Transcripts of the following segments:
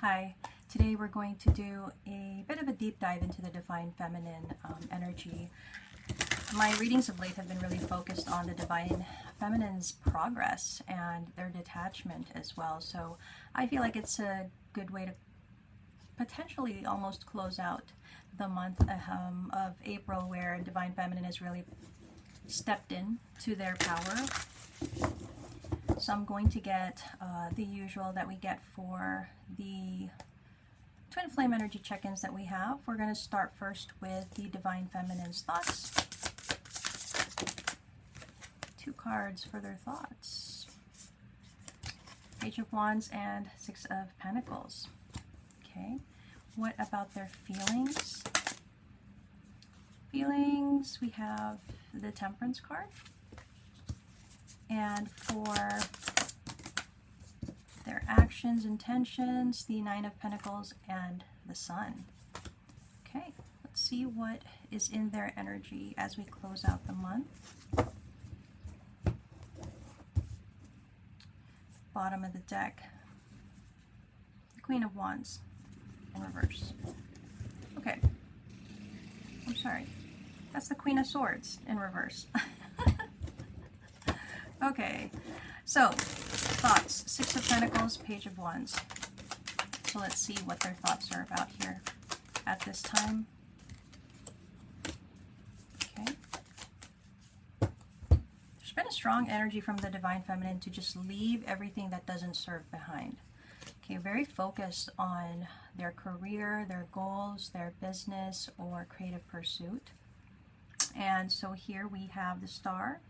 Hi, today we're going to do a bit of a deep dive into the Divine Feminine energy. My readings of late have been really focused on the Divine Feminine's progress and their detachment as well. So I feel like it's a good way to potentially almost close out the month of April, where Divine Feminine has really stepped in to their power. So I'm going to get the usual that we get for the Twin Flame energy check-ins that we have. We're going to start first with the Divine Feminine's thoughts. 2 cards for their thoughts. Page of Wands and 6 of Pentacles. Okay, what about their feelings? Feelings, we have the Temperance card. And for their actions, intentions, the 9 of Pentacles and the Sun. Okay, let's see what is in their energy as we close out the month. Bottom of the deck, the Queen of Wands in reverse. Okay, I'm sorry, that's the Queen of Swords in reverse. Okay, so thoughts, 6 of Pentacles, Page of Wands. So let's see what their thoughts are about here at this time. Okay. There's been a strong energy from the Divine Feminine to just leave everything that doesn't serve behind. Okay, very focused on their career, their goals, their business, or creative pursuit. And so here we have the Star,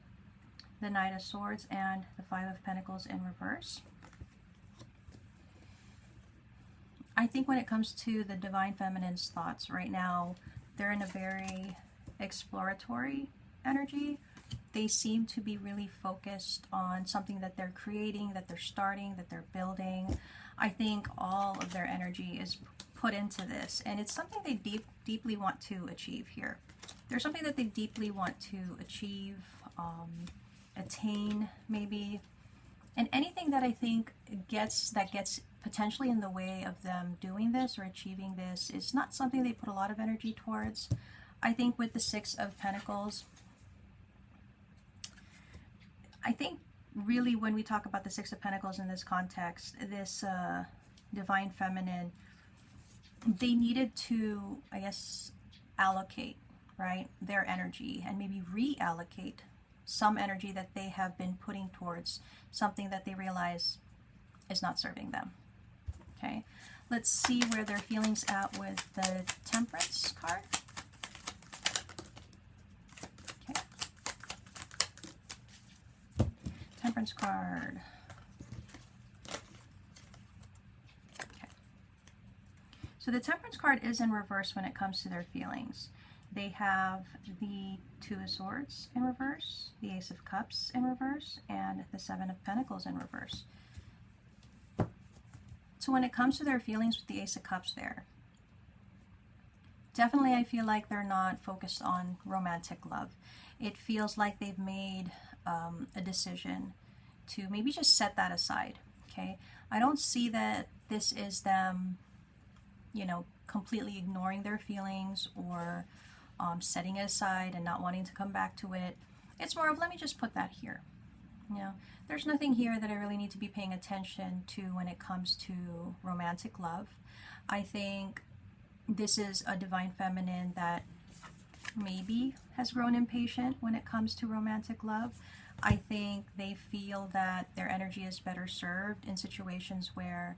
the Knight of Swords, and the 5 of Pentacles in reverse. I think when it comes to the Divine Feminine's thoughts right now, they're in a very exploratory energy. They seem to be really focused on something that they're creating, that they're starting, that they're building. I think all of their energy is put into this, and it's something they deeply want to achieve here. There's something that they deeply want to achieve, attain maybe, and anything that I think gets potentially in the way of them doing this or achieving this is not something they put a lot of energy towards. I think with the 6 of Pentacles, I think really when we talk about the 6 of Pentacles in this context, this Divine Feminine, they needed to, I guess, allocate, right, their energy and maybe reallocate some energy that they have been putting towards something that they realize is not serving them. Okay, let's see where their feelings at with the Temperance card. Okay, Temperance card. Okay, so the Temperance card is in reverse when it comes to their feelings. They have the 2 of Swords in reverse, the Ace of Cups in reverse, and the 7 of Pentacles in reverse. So when it comes to their feelings with the Ace of Cups there, definitely I feel like they're not focused on romantic love. It feels like they've made a decision to maybe just set that aside, okay? I don't see that this is them, you know, completely ignoring their feelings or setting it aside and not wanting to come back to it. It's more of, let me just put that here. You know, there's nothing here that I really need to be paying attention to when it comes to romantic love. I think this is a Divine Feminine that maybe has grown impatient when it comes to romantic love. I think they feel that their energy is better served in situations where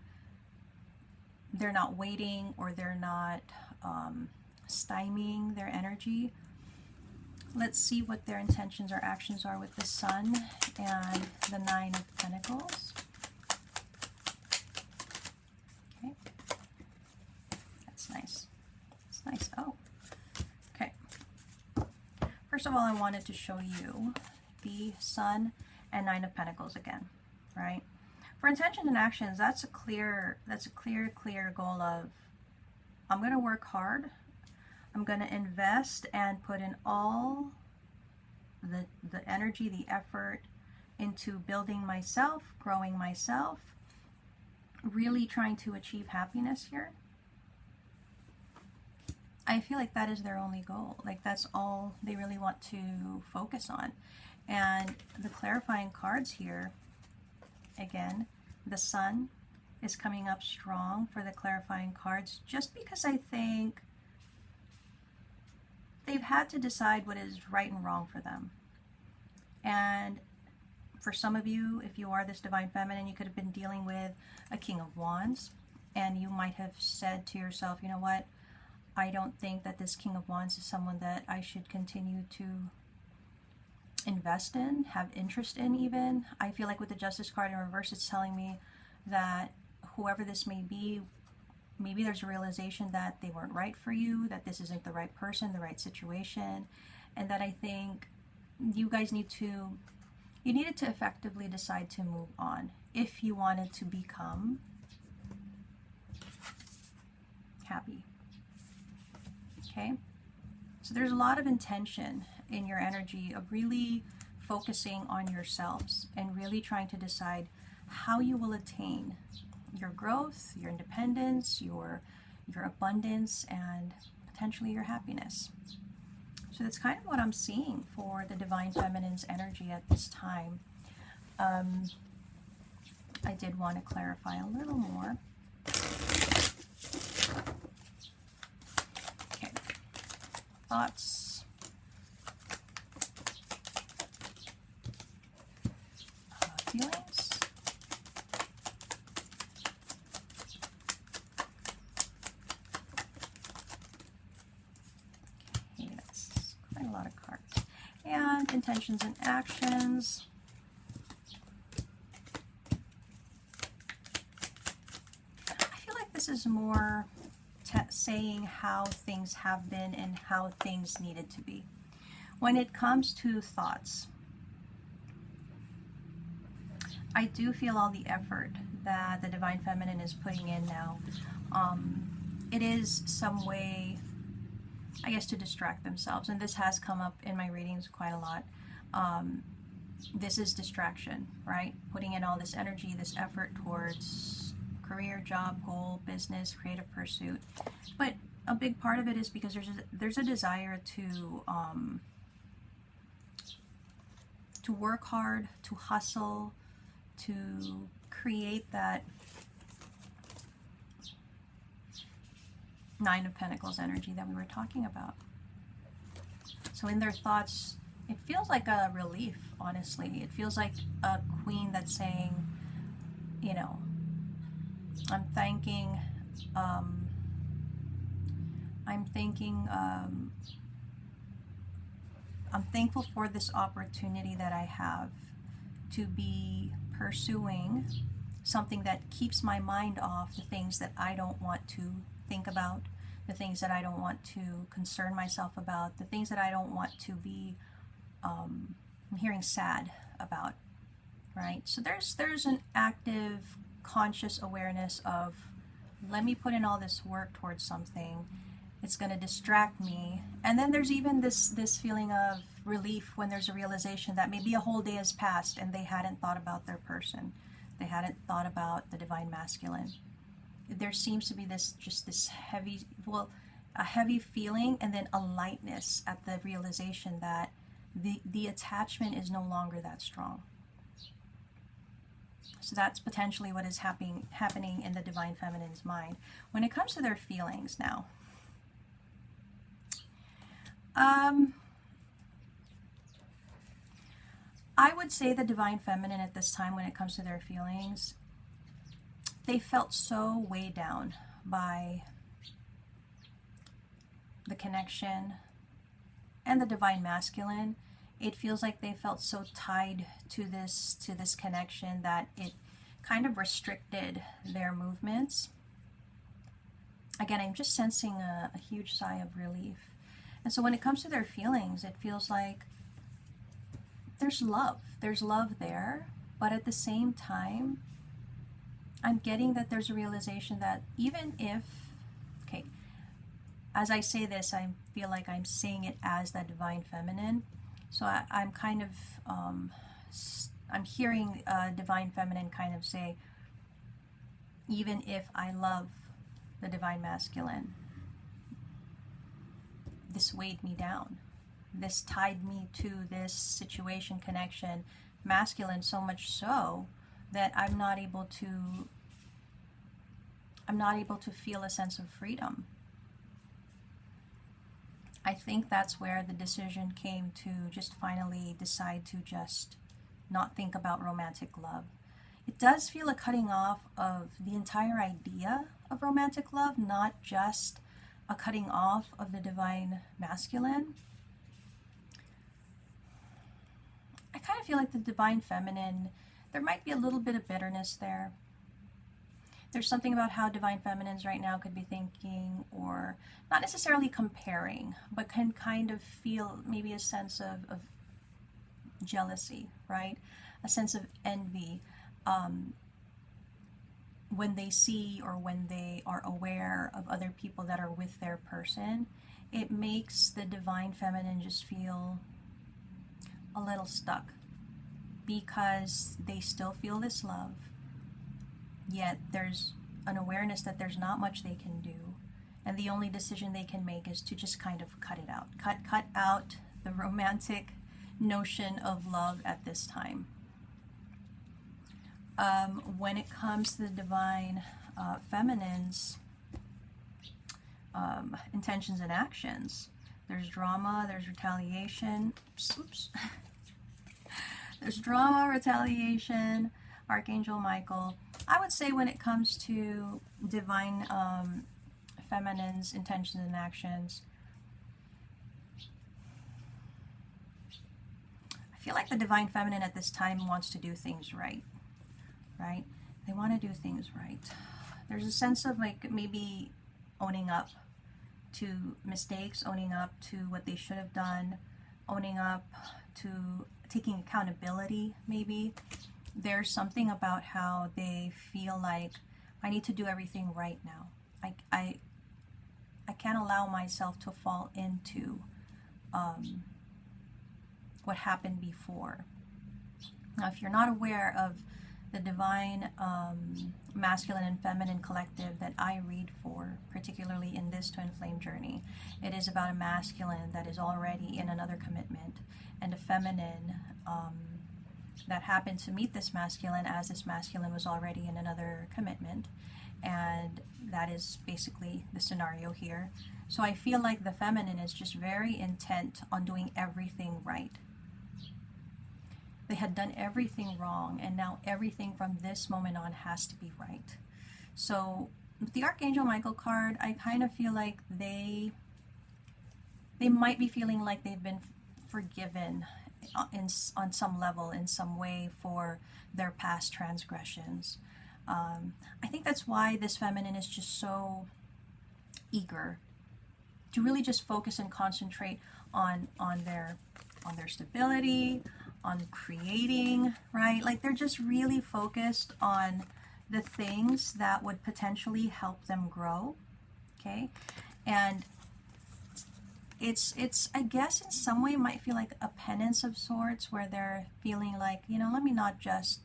they're not waiting or they're not stymieing their energy. Let's see what their intentions or actions are with the Sun and the 9 of Pentacles. Okay, that's nice. That's nice. Oh, okay. First of all, I wanted to show you the Sun and 9 of Pentacles again, right? For intentions and actions, that's a clear goal of, I'm going to work hard. I'm going to invest and put in all the energy, the effort into building myself, growing myself, really trying to achieve happiness here. I feel like that is their only goal. Like that's all they really want to focus on. And the clarifying cards here, again, the Sun is coming up strong for the clarifying cards, just because I think they've had to decide what is right and wrong for them. And for some of you, if you are this Divine Feminine, you could have been dealing with a King of Wands, and you might have said to yourself, you know what, I don't think that this King of Wands is someone that I should continue to invest in, have interest in even. I feel like with the Justice card in reverse, it's telling me that whoever this may be, maybe there's a realization that they weren't right for you, that this isn't the right person, the right situation, and that I think you guys needed to effectively decide to move on if you wanted to become happy. Okay? So there's a lot of intention in your energy of really focusing on yourselves and really trying to decide how you will attain your growth, your independence, your abundance, and potentially your happiness. So that's kind of what I'm seeing for the Divine Feminine's energy at this time. I did want to clarify a little more. Okay. Thoughts, feelings. Okay, that's quite a lot of cards. And intentions and actions. I feel like this is more saying how things have been and how things needed to be. When it comes to thoughts, I do feel all the effort that the Divine Feminine is putting in now. It is some way, I guess, to distract themselves, and this has come up in my readings quite a lot. This is distraction, right? Putting in all this energy, this effort towards career, job, goal, business, creative pursuit. But a big part of it is because there's a desire to work hard, to hustle, to create that Nine of Pentacles energy that we were talking about. So in their thoughts, it feels like a relief, honestly. It feels like a queen that's saying, you know, I'm thinking, I'm thankful for this opportunity that I have to be pursuing something that keeps my mind off the things that I don't want to think about, the things that I don't want to concern myself about, the things that I don't want to be I'm hearing sad about, right? So there's an active, conscious awareness of, let me put in all this work towards something. It's going to distract me. And then there's even this feeling of relief when there's a realization that maybe a whole day has passed and they hadn't thought about their person. They hadn't thought about the Divine Masculine. There seems to be this heavy, a heavy feeling and then a lightness at the realization that the attachment is no longer that strong. So that's potentially what is happening in the Divine Feminine's mind. When it comes to their feelings now, I would say the Divine Feminine at this time, when it comes to their feelings, they felt so weighed down by the connection and the Divine Masculine. It feels like they felt so tied to this connection that it kind of restricted their movements. Again, I'm just sensing a huge sigh of relief. And so when it comes to their feelings, it feels like there's love there, but at the same time, I'm getting that there's a realization that even if, okay, as I say this, I feel like I'm saying it as that Divine Feminine. So I'm kind of, I'm hearing Divine Feminine kind of say, even if I love the divine masculine, this weighed me down. This tied me to this situation, connection, masculine, so much so that I'm not able to feel a sense of freedom. I think that's where the decision came to just finally decide to just not think about romantic love. It does feel a cutting off of the entire idea of romantic love, not just a cutting off of the divine masculine. I kind of feel like the divine feminine, there might be a little bit of bitterness there. There's something about how divine feminines right now could be thinking, or not necessarily comparing, but can kind of feel maybe a sense of jealousy, right? A sense of envy when they see or when they are aware of other people that are with their person. It makes the divine feminine just feel a little stuck because they still feel this love, yet there's an awareness that there's not much they can do, and the only decision they can make is to just kind of cut it out, cut out the romantic notion of love at this time. When it comes to the divine feminine's intentions and actions, there's drama, there's retaliation. Oops. There's drama, retaliation, Archangel Michael. I would say when it comes to divine feminine's intentions and actions, I feel like the divine feminine at this time wants to do things right? They want to do things right. There's a sense of like maybe owning up to mistakes, owning up to what they should have done, owning up to taking accountability maybe. There's something about how they feel like, I need to do everything right now. I can't allow myself to fall into what happened before. Now, if you're not aware of the divine masculine and feminine collective that I read for, particularly in this twin flame journey, it is about a masculine that is already in another commitment, and a feminine that happened to meet this masculine as this masculine was already in another commitment. And that is basically the scenario here. So I feel like the feminine is just very intent on doing everything right. They had done everything wrong, and now everything from this moment on has to be right. So with the Archangel Michael card, I kind of feel like they might be feeling like they've been forgiven on some level, in some way, for their past transgressions. I think that's why this feminine is just so eager to really just focus and concentrate on their stability, on creating, right? Like they're just really focused on the things that would potentially help them grow, okay? And it's I guess in some way it might feel like a penance of sorts, where they're feeling like, let me not just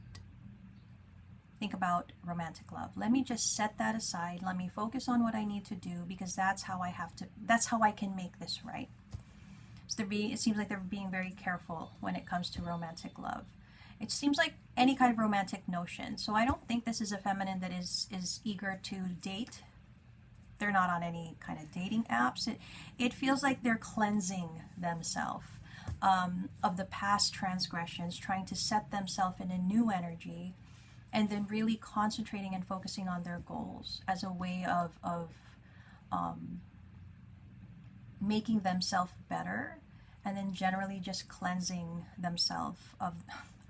think about romantic love. Let me just set that aside. Let me focus on what I need to do, because that's how I can make this right. So it seems like they're being very careful when it comes to romantic love. It seems like any kind of romantic notion. So I don't think this is a feminine that is eager to date. They're not on any kind of dating apps. It feels like they're cleansing themselves of the past transgressions, trying to set themselves in a new energy, and then really concentrating and focusing on their goals as a way of making themselves better, and then generally just cleansing themselves of,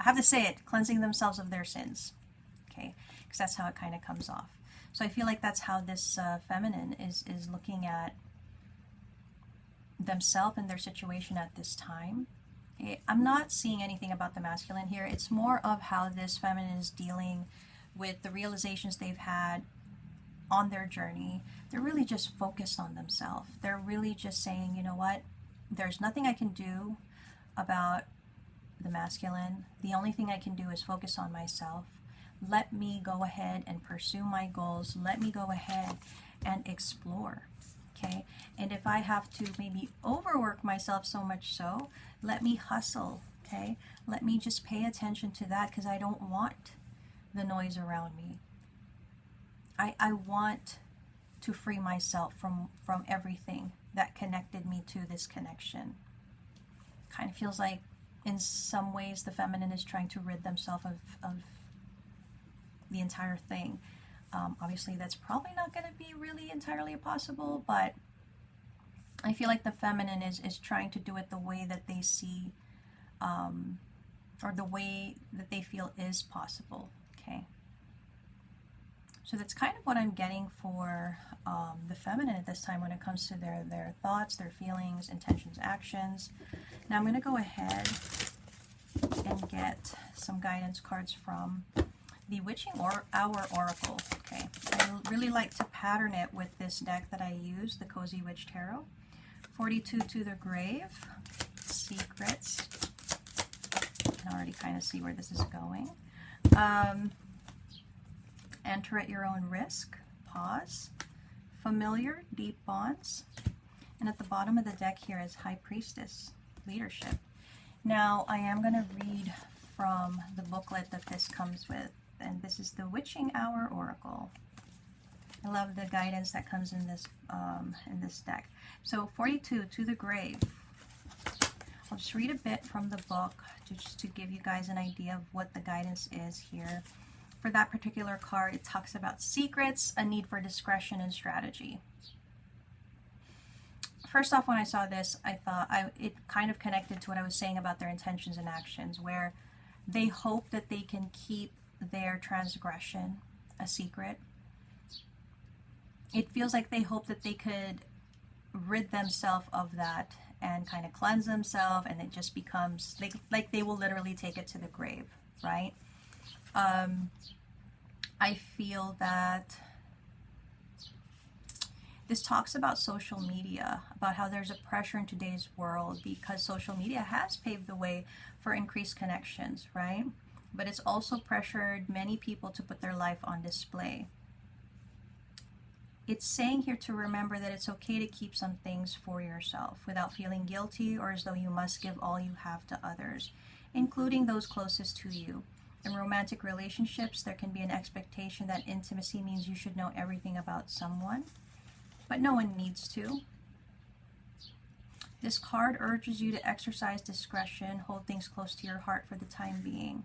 I have to say it, cleansing themselves of their sins, okay? Because that's how it kind of comes off. So I feel like that's how this feminine is looking at themselves and their situation at this time. Okay? I'm not seeing anything about the masculine here. It's more of how this feminine is dealing with the realizations they've had on their journey. They're really just focused on themselves. They're really just saying, you know what, there's nothing I can do about the masculine. The only thing I can do is focus on myself. Let me go ahead and pursue my goals. Let me go ahead and explore. Okay, and if I have to maybe overwork myself so much so, let me hustle. Okay, let me just pay attention to that, because I don't want the noise around me. I want to free myself from everything that connected me to this connection. Kind of feels like in some ways the feminine is trying to rid themselves of the entire thing. Obviously that's probably not going to be really entirely possible, but I feel like the feminine is trying to do it the way that they see, or the way that they feel is possible. Okay, so that's kind of what I'm getting for the feminine at this time when it comes to their thoughts, their feelings, intentions, actions. Now I'm going to go ahead and get some guidance cards from the Witching Hour Oracle. Okay, I really like to pattern it with this deck that I use, the Cozy Witch Tarot. 42 to the Grave, Secrets. I can already kind of see where this is going. Enter at your own risk, pause, Familiar, Deep Bonds, and at the bottom of the deck here is High Priestess, Leadership. Now I am going to read from the booklet that this comes with, and this is the Witching Hour Oracle. I love the guidance that comes in this deck. So 42 to the Grave. I'll just read a bit from the book just to give you guys an idea of what the guidance is here. For that particular card, it talks about secrets, a need for discretion and strategy. First off, when I saw this, I thought it kind of connected to what I was saying about their intentions and actions, where they hope that they can keep their transgression a secret. It feels like they hope that they could rid themselves of that and kind of cleanse themselves, and it just becomes like they will literally take it to the grave, right? I feel that this talks about social media, about how there's a pressure in today's world because social media has paved the way for increased connections, right? But it's also pressured many people to put their life on display. It's saying here to remember that it's okay to keep some things for yourself without feeling guilty or as though you must give all you have to others, including those closest to you. In romantic relationships, there can be an expectation that intimacy means you should know everything about someone, but no one needs to. This card urges you to exercise discretion, hold things close to your heart for the time being.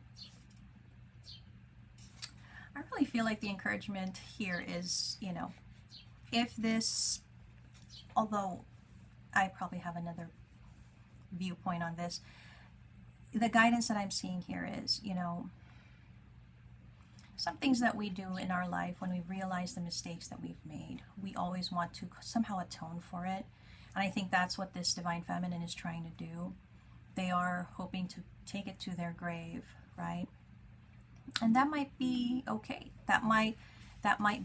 I really feel like the encouragement here is, if this, although I probably have another viewpoint on this, the guidance that I'm seeing here is, some things that we do in our life when we realize the mistakes that we've made, we always want to somehow atone for it. And I think that's what this Divine Feminine is trying to do. They are hoping to take it to their grave, right? And that might be okay. That might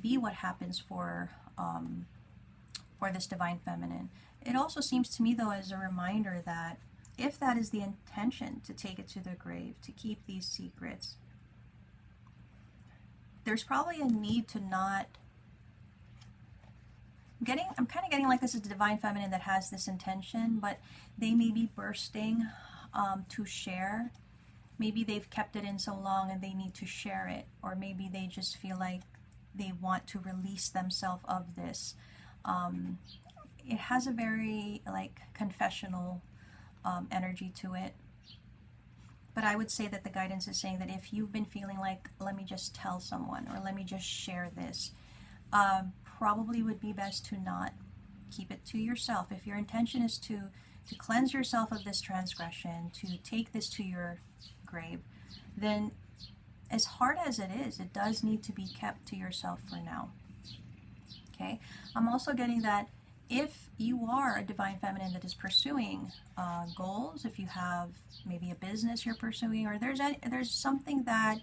be what happens for this Divine Feminine. It also seems to me, though, as a reminder that if that is the intention, to take it to the grave, to keep these secrets, there's probably a need to not I'm kind of getting like this is the Divine Feminine that has this intention, but they may be bursting to share. Maybe they've kept it in so long and they need to share it, or maybe they just feel like they want to release themselves of this. It has a very confessional energy to it. But I would say that the guidance is saying that if you've been feeling like, let me just tell someone or let me just share this, probably would be best to not keep it to yourself. If your intention is to cleanse yourself of this transgression, to take this to your grave, then as hard as it is, it does need to be kept to yourself for now. Okay? I'm also getting that if you are a Divine Feminine that is pursuing goals, if you have maybe a business you're pursuing, or there's something that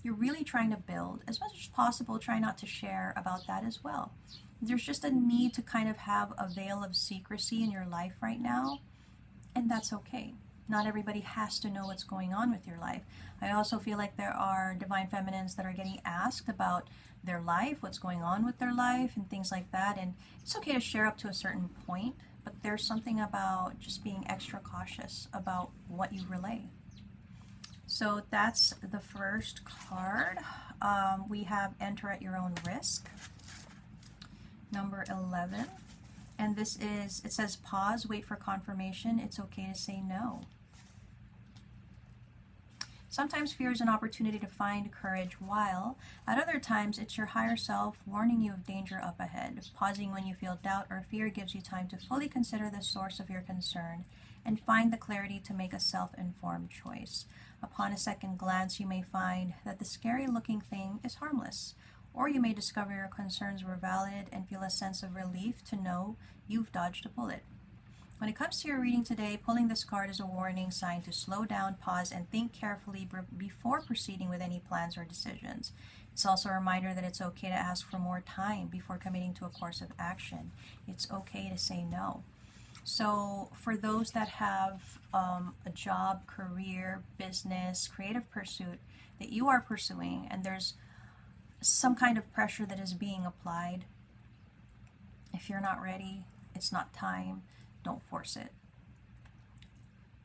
you're really trying to build, as much as possible, try not to share about that as well. There's just a need to kind of have a veil of secrecy in your life right now, and that's okay. Not everybody has to know what's going on with your life. I also feel like there are divine feminines that are getting asked about their life, what's going on with their life, and things like that. And it's okay to share up to a certain point, but there's something about just being extra cautious about what you relay. So that's the first card. We have Enter at Your Own Risk, number 11. And this is, it says pause, wait for confirmation. It's okay to say no. Sometimes fear is an opportunity to find courage, while at other times it's your higher self warning you of danger up ahead. Pausing when you feel doubt or fear gives you time to fully consider the source of your concern and find the clarity to make a self-informed choice. Upon a second glance, you may find that the scary-looking thing is harmless, or you may discover your concerns were valid and feel a sense of relief to know you've dodged a bullet. When it comes to your reading today, pulling this card is a warning sign to slow down, pause, and think carefully before proceeding with any plans or decisions. It's also a reminder that it's okay to ask for more time before committing to a course of action. It's okay to say no. So for those that have a job, career, business, creative pursuit that you are pursuing, and there's some kind of pressure that is being applied, if you're not ready, it's not time, don't force it.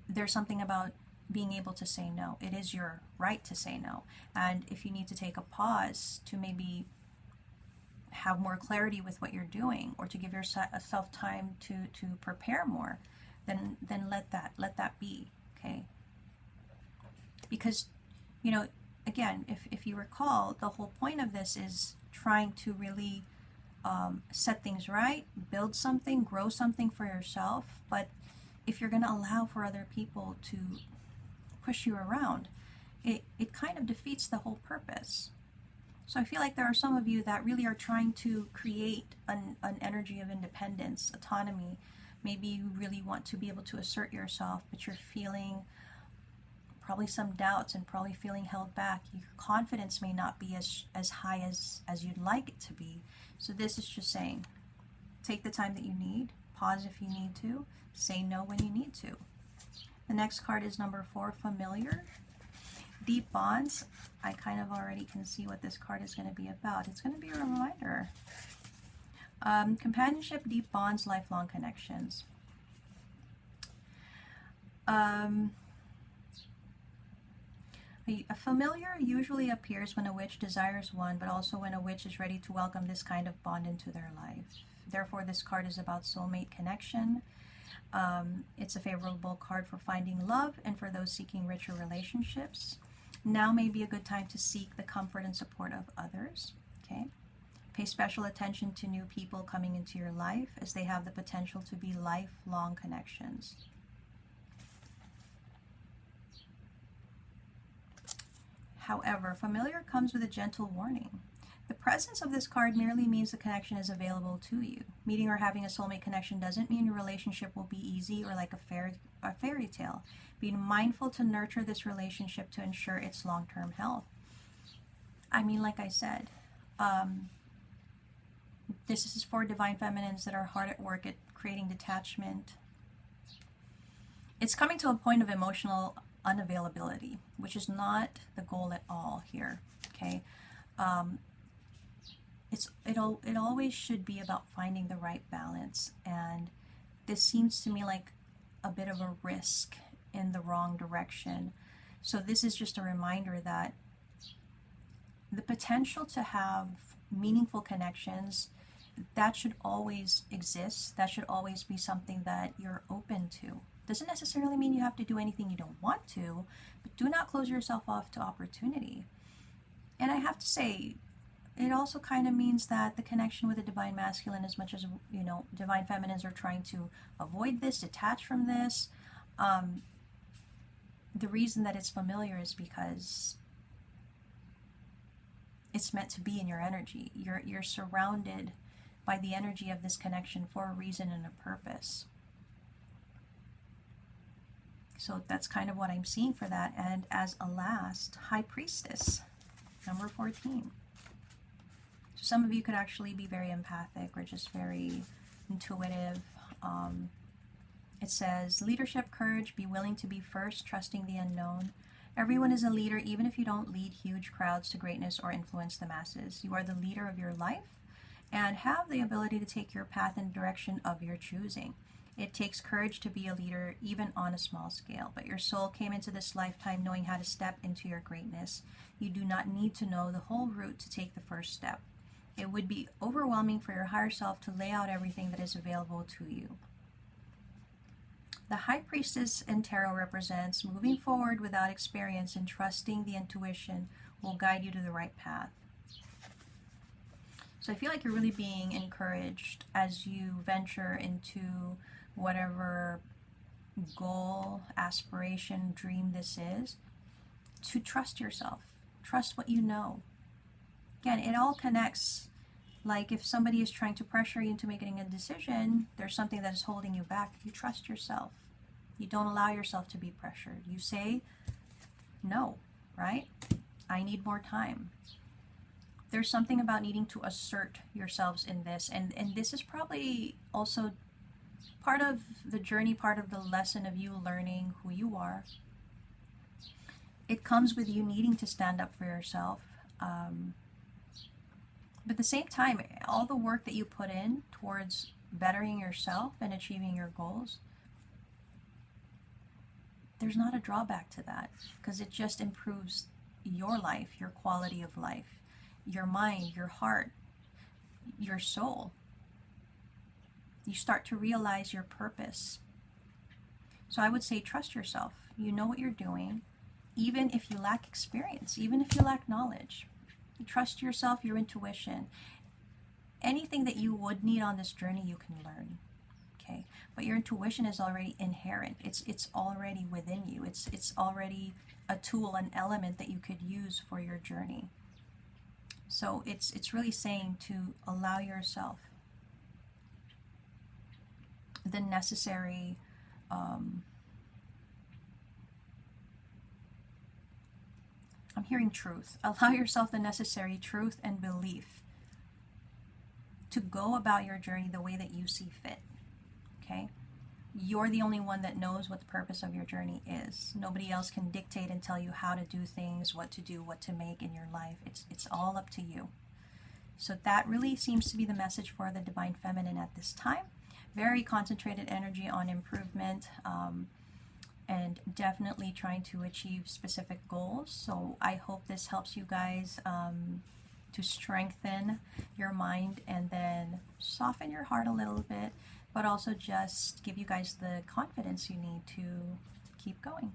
There's something about being able to say no. It is your right to say no. And if you need to take a pause to maybe have more clarity with what you're doing, or to give yourself time to prepare more, then let that be, okay? Because, you know, again, if you recall, the whole point of this is trying to really set things right, build something, grow something for yourself. But if you're going to allow for other people to push you around, it kind of defeats the whole purpose. So I feel like there are some of you that really are trying to create an energy of independence, autonomy. Maybe you really want to be able to assert yourself, but you're feeling probably some doubts and probably feeling held back. Your confidence may not be as high as you'd like it to be. So this is just saying, take the time that you need, pause if you need to, say no when you need to. The next card is number 4, Familiar. Deep bonds. I kind of already can see what this card is going to be about. It's going to be a reminder. Companionship, deep bonds, lifelong connections. A familiar usually appears when a witch desires one, but also when a witch is ready to welcome this kind of bond into their life. Therefore, this card is about soulmate connection. It's a favorable card for finding love and for those seeking richer relationships. Now may be a good time to seek the comfort and support of others. Okay. Pay special attention to new people coming into your life, as they have the potential to be lifelong connections. However, familiar comes with a gentle warning. The presence of this card merely means the connection is available to you. Meeting or having a soulmate connection doesn't mean your relationship will be easy or like a fairy tale. Be mindful to nurture this relationship to ensure its long-term health. I mean, like I said, this is for divine feminines that are hard at work at creating detachment. It's coming to a point of emotional unavailability, which is not the goal at all here. Okay. It always should be about finding the right balance, and this seems to me like a bit of a risk in the wrong direction. So this is just a reminder that the potential to have meaningful connections, that should always exist. That should always be something that you're open to. Doesn't necessarily mean you have to do anything you don't want to, but do not close yourself off to opportunity. And I have to say, it also kind of means that the connection with the divine masculine, as much as, you know, divine feminines are trying to avoid this, detach from this, the reason that it's familiar is because it's meant to be in your energy. You're surrounded by the energy of this connection for a reason and a purpose. So that's kind of what I'm seeing for that. And as a last, High Priestess, number 14. So some of you could actually be very empathic or just very intuitive. It says, leadership courage, be willing to be first, trusting the unknown. Everyone is a leader, even if you don't lead huge crowds to greatness or influence the masses. You are the leader of your life and have the ability to take your path in the direction of your choosing. It takes courage to be a leader, even on a small scale. But your soul came into this lifetime knowing how to step into your greatness. You do not need to know the whole route to take the first step. It would be overwhelming for your higher self to lay out everything that is available to you. The High Priestess in Tarot represents moving forward without experience and trusting the intuition will guide you to the right path. So I feel like you're really being encouraged as you venture into whatever goal, aspiration, dream this is, to trust yourself. Trust what you know. Again, it all connects. Like if somebody is trying to pressure you into making a decision, there's something that is holding you back. You trust yourself. You don't allow yourself to be pressured. You say, no, right? I need more time. There's something about needing to assert yourselves in this. And this is probably also part of the journey, part of the lesson of you learning who you are. It comes with you needing to stand up for yourself. But at the same time, all the work that you put in towards bettering yourself and achieving your goals, there's not a drawback to that, because it just improves your life, your quality of life, your mind, your heart, your soul. You start to realize your purpose. So I would say trust yourself. You know what you're doing, even if you lack experience, even if you lack knowledge. Trust yourself, your intuition. Anything that you would need on this journey, you can learn. Okay? But your intuition is already inherent. It's already within you. It's already a tool, an element that you could use for your journey. So it's really saying to allow yourself the necessary I'm hearing truth. Allow yourself the necessary truth and belief to go about your journey the way that you see fit. Okay? You're the only one that knows what the purpose of your journey is. Nobody else can dictate and tell you how to do things, what to do, what to make in your life. It's all up to you. So that really seems to be the message for the Divine Feminine at this time. Very concentrated energy on improvement, and definitely trying to achieve specific goals. So I hope this helps you guys to strengthen your mind and then soften your heart a little bit, but also just give you guys the confidence you need to keep going.